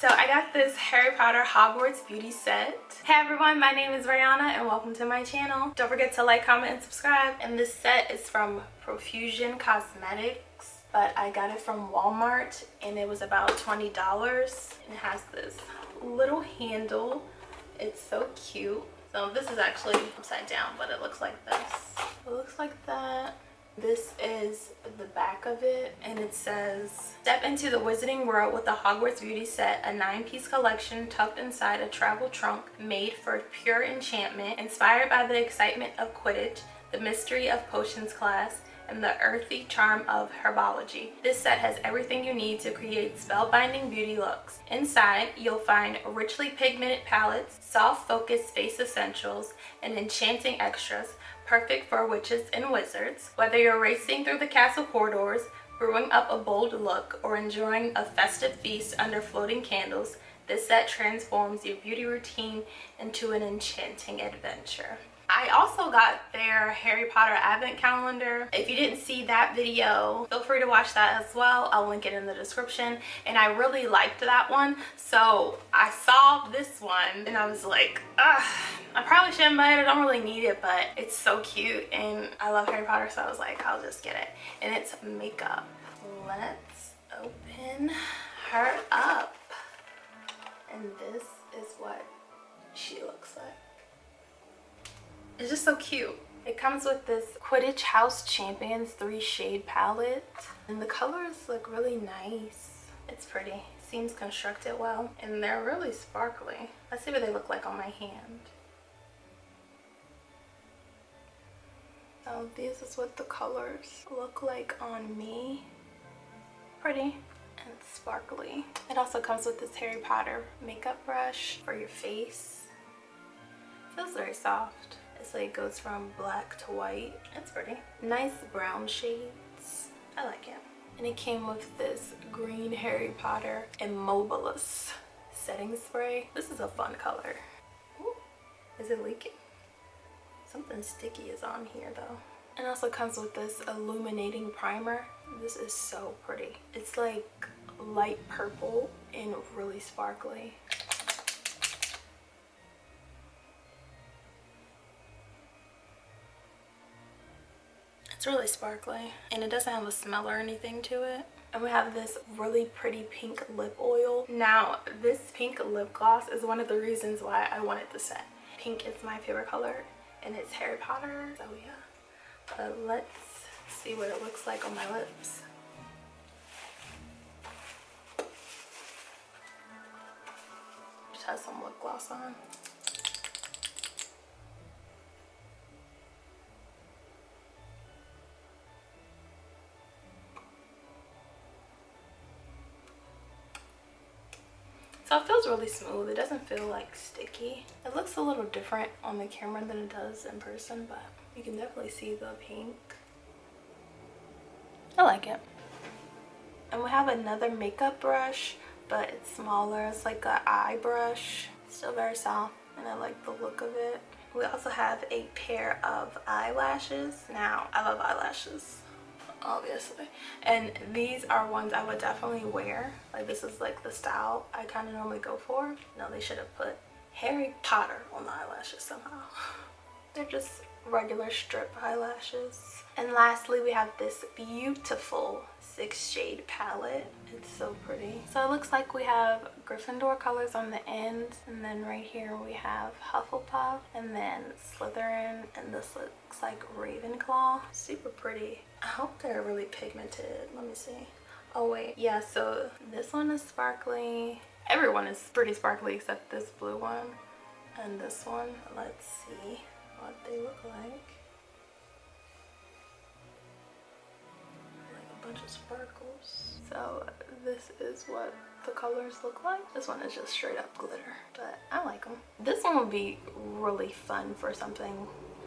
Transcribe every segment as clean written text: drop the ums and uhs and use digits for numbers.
So I got this Harry Potter Hogwarts beauty set. Hey everyone, my name is Rihanna and welcome to my channel. Don't forget to like, comment, and subscribe. And this set is from Profusion Cosmetics, but I got it from Walmart and it was about $20. And it has this little handle. It's so cute. So this is actually upside down, but it looks like this. It looks like that. This is the back of it, and it says, "Step into the wizarding world with the Hogwarts beauty set, a 9-piece collection tucked inside a travel trunk made for pure enchantment, inspired by the excitement of Quidditch, the mystery of potions class, and the earthy charm of herbology. This set has everything you need to create spellbinding beauty looks. Inside, you'll find richly pigmented palettes, soft focused face essentials, and enchanting extras, perfect for witches and wizards. Whether you're racing through the castle corridors, brewing up a bold look, or enjoying a festive feast under floating candles, this set transforms your beauty routine into an enchanting adventure." I also got their Harry Potter advent calendar. If you didn't see that video, feel free to watch that as well. I'll link it in the description. And I really liked that one. So I saw this one and I was like, ugh, I probably shouldn't buy it. I don't really need it, but it's so cute. And I love Harry Potter, so I was like, I'll just get it. And it's makeup. Let's open her up. And this is what she looks like. It's just so cute. It comes with this Quidditch House Champions 3-shade palette. And the colors look really nice. It's pretty. Seems constructed well. And they're really sparkly. Let's see what they look like on my hand. So this is what the colors look like on me. Pretty and sparkly. It also comes with this Harry Potter makeup brush for your face. Feels very soft. It's like goes from black to white. It's pretty. Nice brown shades. I like it. And it came with this green Harry Potter Immobilis setting spray. This is a fun color. Ooh, is it leaking? Something sticky is on here though. And also comes with this illuminating primer. This is so pretty. It's like light purple and really sparkly. It's really sparkly and it doesn't have a smell or anything to it. And we have this really pretty pink lip oil. Now, this pink lip gloss is one of the reasons why I wanted the set. Pink is my favorite color and it's Harry Potter, so yeah. But let's see what it looks like on my lips. Just has some lip gloss on. So it feels really smooth. It doesn't feel like sticky. It looks a little different on the camera than it does in person, but you can definitely see the pink. I like it. And we have another makeup brush, but it's smaller. It's like an eye brush. Still very soft, and I like the look of it. We also have a pair of eyelashes. Now, I love eyelashes, obviously, and these are ones I would definitely wear. Like, this is like the style I kind of normally go for. No, they should have put Harry Potter on the eyelashes somehow. They're just regular strip eyelashes. And lastly, we have this beautiful 6-shade palette. It's so pretty. So it looks like we have Gryffindor colors on the ends, and then right here we have Hufflepuff, and then Slytherin, and this looks like Ravenclaw. Super pretty. I hope they're really pigmented. Let me see. Oh wait, yeah, so this one is sparkly. Everyone is pretty sparkly except this blue one and this one. Let's see what they look like. Like a bunch of sparkles. So this is what the colors look like. This one is just straight up glitter, but I like them. This one would be really fun for something,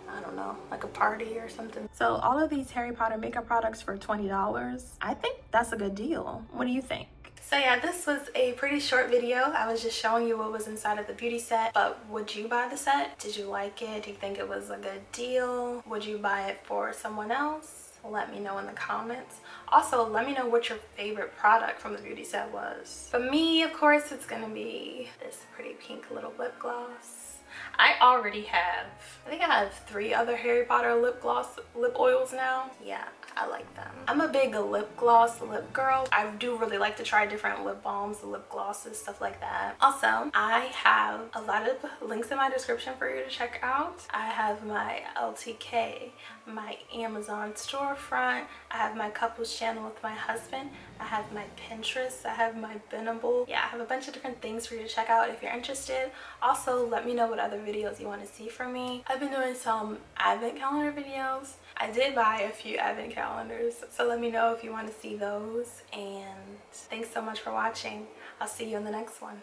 I don't know, like a party or something. So all of these Harry Potter makeup products for $20. I think that's a good deal. What do you think? So yeah, this was a pretty short video. I was just showing you what was inside of the beauty set, but would you buy the set? Did you like it? Do you think it was a good deal? Would you buy it for someone else? let me know in the comments. Also, let me know what your favorite product from the beauty set was. For me, of course, it's gonna be this pretty pink little lip gloss. I already have, I think I have 3 other Harry Potter lip oils now. Yeah, I like them. I'm a big lip gloss lip girl. I do really like to try different lip balms, lip glosses, stuff like that. Also, I have a lot of links in my description for you to check out. I have my LTK, my Amazon storefront, I have my couples channel with my husband, I have my Pinterest, I have my Binnable. Yeah, I have a bunch of different things for you to check out if you're interested. Also, let me know what other videos you want to see from me. I've been doing some advent calendar videos. I did buy a few advent calendars, so let me know if you want to see those. And thanks so much for watching. I'll see you in the next one.